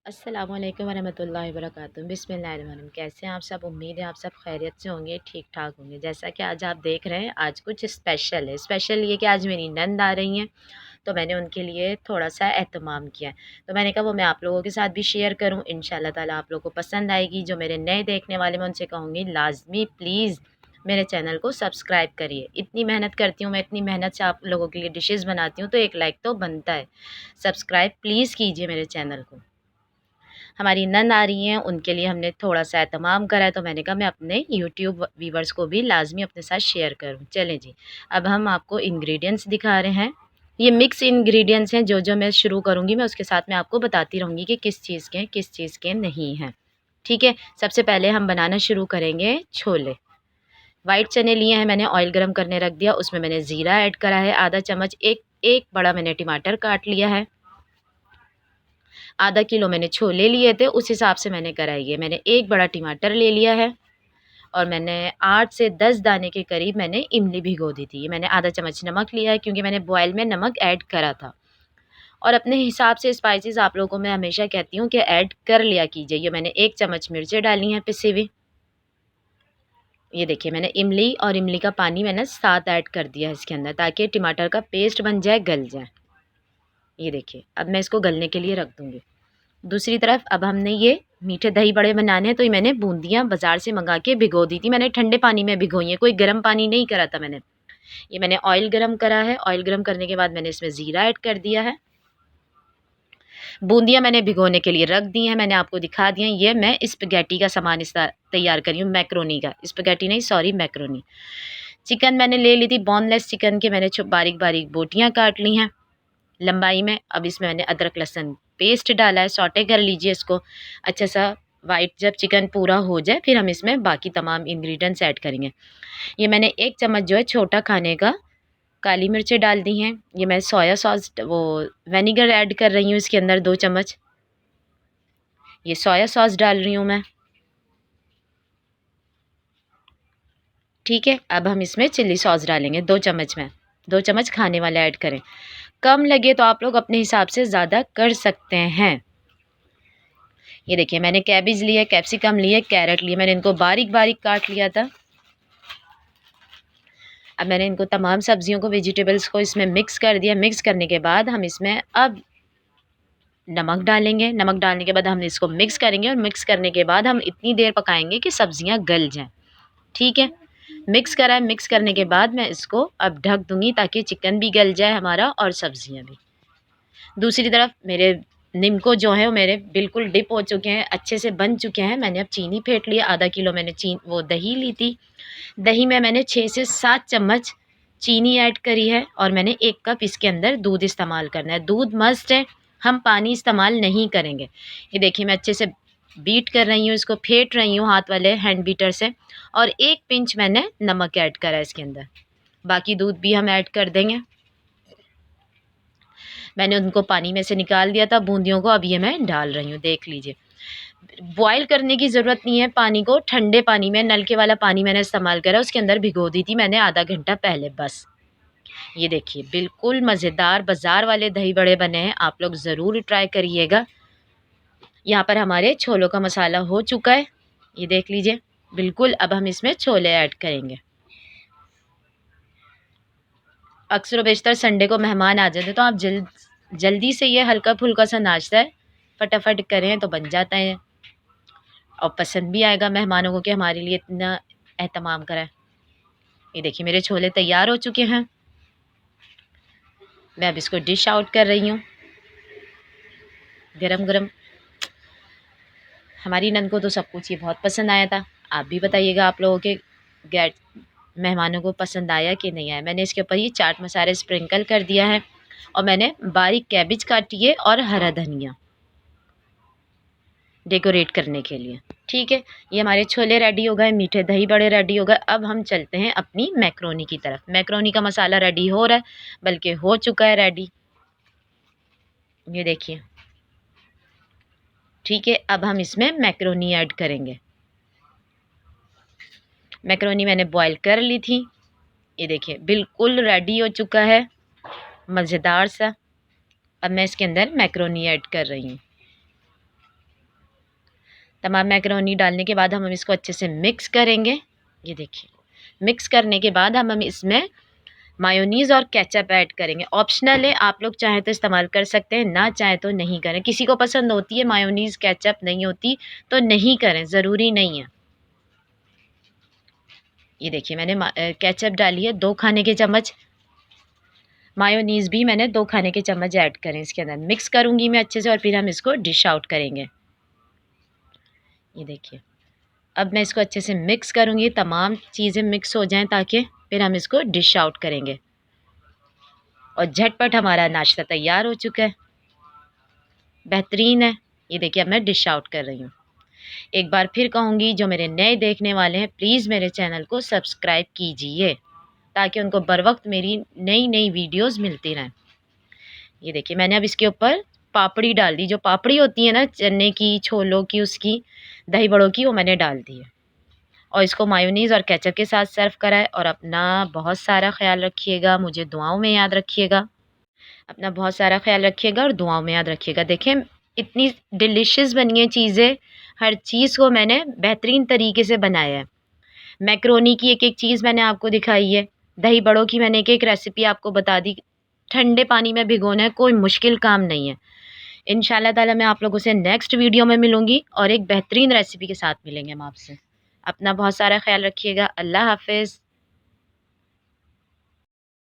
अस्सलामुअलैकुम वरहमतुल्लाहि वबरकातुहू। बिस्मिल्लाहिर्रहमानिर्रहीम। कैसे हैं आप सब? उम्मीद है आप सब खैरियत से होंगे, ठीक ठाक होंगे। जैसा कि आज आप देख रहे हैं, आज कुछ स्पेशल है। स्पेशल ये कि आज मेरी नंद आ रही हैं, तो मैंने उनके लिए थोड़ा सा एहतमाम किया है। तो मैंने कहा वो मैं आप लोगों के साथ भी शेयर करूँ, इंशाल्लाह ताला आप लोगों को पसंद आएगी। जो मेरे नए देखने वाले, मैं उनसे कहूँगी लाजमी प्लीज़ मेरे चैनल को सब्सक्राइब करिए। इतनी मेहनत करती हूँ मैं, इतनी मेहनत से आप लोगों के लिए डिशेज़ बनाती हूँ, तो एक लाइक तो बनता है। सब्सक्राइब प्लीज़ कीजिए मेरे चैनल को। हमारी नंद आ रही हैं, उनके लिए हमने थोड़ा-सा एहतमाम करा है, तो मैंने कहा मैं अपने यूट्यूब व्यूवर्स को भी लाज़मी अपने साथ शेयर करूँ। चलें जी, अब हम आपको इंग्रीडिएंट्स दिखा रहे हैं। ये मिक्स इंग्रीडिएंट्स हैं, जो-जो मैं शुरू करूँगी मैं उसके साथ में आपको बताती रहूँगी कि किस चीज़ के हैं, किस चीज़ के नहीं हैं। ठीक है? सबसे पहले हम बनाना शुरू करेंगे छोले। व्हाइट चने लिए हैं मैंने, ऑयल गरम करने रख दिया, उसमें मैंने ज़ीरा ऐड करा है आधा चम्मच, एक बड़ा मैंने टमाटर काट लिया है। आधा किलो मैंने छोले लिए थे, उस हिसाब से मैंने करा ये। मैंने एक बड़ा टमाटर ले लिया है और मैंने 8 से 10 दाने के करीब मैंने इमली भिगो दी थी। ये मैंने आधा चम्मच नमक लिया है, क्योंकि मैंने बॉयल में नमक ऐड करा था। और अपने हिसाब से स्पाइसेस आप लोगों को मैं हमेशा कहती हूँ कि ऐड कर लिया कीजिए। ये मैंने 1 चम्मच मिर्चें डाली हैं पिसी हुई। ये देखिए मैंने इमली और इमली का पानी मैंने साथ ऐड कर दिया है इसके अंदर, ताकि टमाटर का पेस्ट बन जाए, गल जाए। ये देखिए, अब मैं इसको गलने के लिए रख दूँगी। दूसरी तरफ अब हमने ये मीठे दही बड़े बनाने हैं, तो ये मैंने बूंदियाँ बाज़ार से मंगा के भिगो दी थी। मैंने ठंडे पानी में भिगोई हैं, कोई गर्म पानी नहीं करा था मैंने। ये मैंने ऑयल गरम करा है, ऑयल गरम करने के बाद मैंने इसमें ज़ीरा ऐड कर दिया है। बूंदियाँ मैंने भिगोने के लिए रख दी हैं, मैंने आपको दिखा दिया है। ये मैं स्पैघेटी का सामान तैयार कर रही हूँ, मैक्रोनी का। स्पैघेटी नहीं, सॉरी, मैक्रोनी। चिकन मैंने ले ली थी, बोनलेस चिकन के मैंने बारीक-बारीक बोटियाँ काट ली हैं लंबाई में। अब इसमें मैंने अदरक लहसुन पेस्ट डाला है, सौटे कर लीजिए इसको अच्छा सा वाइट। जब चिकन पूरा हो जाए फिर हम इसमें बाकी तमाम इंग्रेडिएंट्स ऐड करेंगे। ये मैंने 1 चम्मच जो है छोटा खाने का काली मिर्चें डाल दी हैं। ये मैं सोया सॉस वो विनेगर ऐड कर रही हूँ इसके अंदर 2 चम्मच। ये सोया सॉस डाल रही हूँ मैं। ठीक है, अब हम इसमें चिल्ली सॉस डालेंगे 2 चम्मच में, 2 चम्मच खाने वाला ऐड करें। कम लगे तो आप लोग अपने हिसाब से ज़्यादा कर सकते हैं। ये देखिए मैंने कैबेज लिया, कैप्सिकम लिए, कैरेट लिए, मैंने इनको बारीक-बारीक काट लिया था। अब मैंने इनको तमाम सब्जियों को, वेजिटेबल्स को इसमें मिक्स कर दिया। मिक्स करने के बाद हम इसमें अब नमक डालेंगे। नमक डालने के बाद हम इसको मिक्स करेंगे और मिक्स करने के बाद हम इतनी देर पकाएंगे कि सब्जियां गल जाएं। ठीक है, मिक्स करा है। मिक्स करने के बाद मैं इसको अब ढक दूंगी, ताकि चिकन भी गल जाए हमारा और सब्जियां भी। दूसरी तरफ मेरे निम्को जो है वो मेरे बिल्कुल डिप हो चुके हैं, अच्छे से बन चुके हैं। मैंने अब चीनी फेंट लिया, आधा किलो मैंने वो दही ली थी। दही में मैंने 6 से 7 चम्मच चीनी ऐड करी है और मैंने 1 कप इसके अंदर दूध इस्तेमाल करना है। दूध मस्ट है, हम पानी इस्तेमाल नहीं करेंगे। ये देखिए मैं अच्छे से बीट कर रही हूँ, इसको फेंट रही हूँ हाथ वाले हैंड बीटर से। और 1 पिंच मैंने नमक ऐड करा है इसके अंदर। बाकी दूध भी हम ऐड कर देंगे। मैंने उनको पानी में से निकाल दिया था बूंदियों को, अब ये मैं डाल रही हूँ, देख लीजिए। बॉयल करने की ज़रूरत नहीं है पानी को, ठंडे पानी में, नलके वाला पानी मैंने इस्तेमाल करा, उसके अंदर भिगो दी थी मैंने आधा घंटा पहले बस। ये देखिए बिल्कुल मज़ेदार बाज़ार वाले दही बड़े बने हैं, आप लोग ज़रूर ट्राई करिएगा। यहाँ पर हमारे छोलों का मसाला हो चुका है, ये देख लीजिए बिल्कुल। अब हम इसमें छोले ऐड करेंगे। अक्सर बेशतर संडे को मेहमान आ जाते, तो आप जल्दी से ये हल्का फुल्का सा नाश्ता है, फटाफट करें तो बन जाता है और पसंद भी आएगा मेहमानों को कि हमारे लिए इतना एहतमाम करा है। ये देखिए मेरे छोले तैयार हो चुके हैं। मैं अब इसको डिश आउट कर रही हूँ गरम गरम। हमारी नंद को तो सब कुछ ये बहुत पसंद आया था। आप भी बताइएगा आप लोगों के गेट मेहमानों को पसंद आया कि नहीं आया। मैंने इसके ऊपर ये चाट मसाले स्प्रिंकल कर दिया है और मैंने बारीक कैबिज काटी है और हरा धनिया डेकोरेट करने के लिए। ठीक है, ये हमारे छोले रेडी हो गए, मीठे दही बड़े रेडी हो गए। अब हम चलते हैं अपनी मैक्रोनी की तरफ। मैक्रोनी का मसाला रेडी हो रहा है, बल्कि हो चुका है रेडी, ये देखिए। ठीक है, अब हम इसमें मैक्रोनी ऐड करेंगे। मैक्रोनी मैंने बॉईल कर ली थी, ये देखिए बिल्कुल रेडी हो चुका है, मज़ेदार सा। अब मैं इसके अंदर मैक्रोनी ऐड कर रही हूँ। तमाम मैकरोनी डालने के बाद हम इसको अच्छे से मिक्स करेंगे। ये देखिए, मिक्स करने के बाद हम इसमें मायोनीज़ और केचप ऐड करेंगे। ऑप्शनल है, आप लोग चाहें तो इस्तेमाल कर सकते हैं, ना चाहें तो नहीं करें। किसी को पसंद होती है मायोनीज़, केचप, नहीं होती तो नहीं करें, ज़रूरी नहीं है। ये देखिए, मैंने केचप डाली है 2 खाने के चम्मच, मायोनीज़ भी मैंने 2 खाने के चम्मच ऐड करें इसके अंदर। मिक्स करूँगी मैं अच्छे से और फिर हम इसको डिश आउट करेंगे। ये देखिए, अब मैं इसको अच्छे से मिक्स करूँगी, तमाम चीज़ें मिक्स हो जाएँ ताकि फिर हम इसको डिश आउट करेंगे। और झटपट हमारा नाश्ता तैयार हो चुका है, बेहतरीन है। ये देखिए, अब मैं डिश आउट कर रही हूँ। एक बार फिर कहूँगी, जो मेरे नए देखने वाले हैं प्लीज़ मेरे चैनल को सब्सक्राइब कीजिए ताकि उनको बर वक्त मेरी नई नई वीडियोज़ मिलती रहें। ये देखिए, मैंने अब इसके ऊपर पापड़ी डाल दी, जो पापड़ी होती है ना चने की, छोलों की, उसकी, दही बड़ों की, वो मैंने डाल दी है। और इसको मायोनीज़ और केचप के साथ सर्व करा है। और अपना बहुत सारा ख़्याल रखिएगा, मुझे दुआओं में याद रखिएगा। अपना बहुत सारा ख़्याल रखिएगा और दुआओं में याद रखिएगा। देखें, इतनी डिलीशियस बनी है चीज़ें, हर चीज़ को मैंने बेहतरीन तरीके से बनाया है। मैकरोनी की एक-एक चीज़ मैंने आपको दिखाई है, दही बड़ों की मैंने एक-एक रेसिपी आपको बता दी। ठंडे पानी में भिगोना है, कोई मुश्किल काम नहीं है। इंशाल्लाह ताला मैं आप लोगों से नेक्स्ट वीडियो में मिलूँगी और एक बेहतरीन रेसिपी के साथ मिलेंगे हम आपसे। अपना बहुत सारा ख़्याल रखिएगा। अल्लाह हाफ़िज़।